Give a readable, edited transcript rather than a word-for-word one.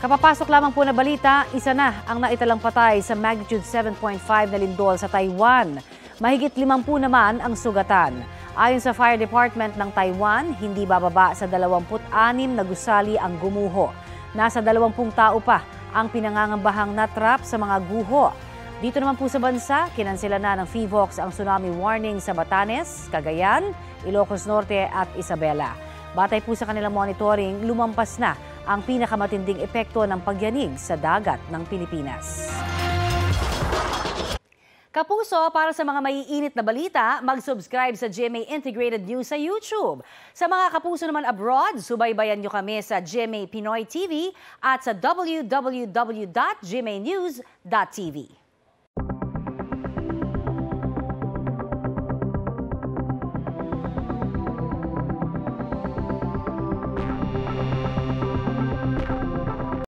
Kapapasok lamang po na balita, isa na ang naitalang patay sa magnitude 7.5 na lindol sa Taiwan. Mahigit 50 naman ang sugatan. Ayon sa Fire Department ng Taiwan, hindi bababa sa 26 na gusali ang gumuho. Nasa 20 tao pa ang pinangangambahang natrap sa mga guho. Dito naman po sa bansa, kinansela na ng PHIVOLCS ang tsunami warning sa Batanes, Cagayan, Ilocos Norte at Isabela. Batay po sa kanilang monitoring, lumampas na ang pinakamatinding epekto ng pagyanig sa dagat ng Pilipinas. Kapuso, para sa mga maiinit na balita, mag-subscribe sa GMA Integrated News sa YouTube. Sa mga kapuso naman abroad, subaybayan nyo kami sa GMA Pinoy TV at sa www.gmanews.tv.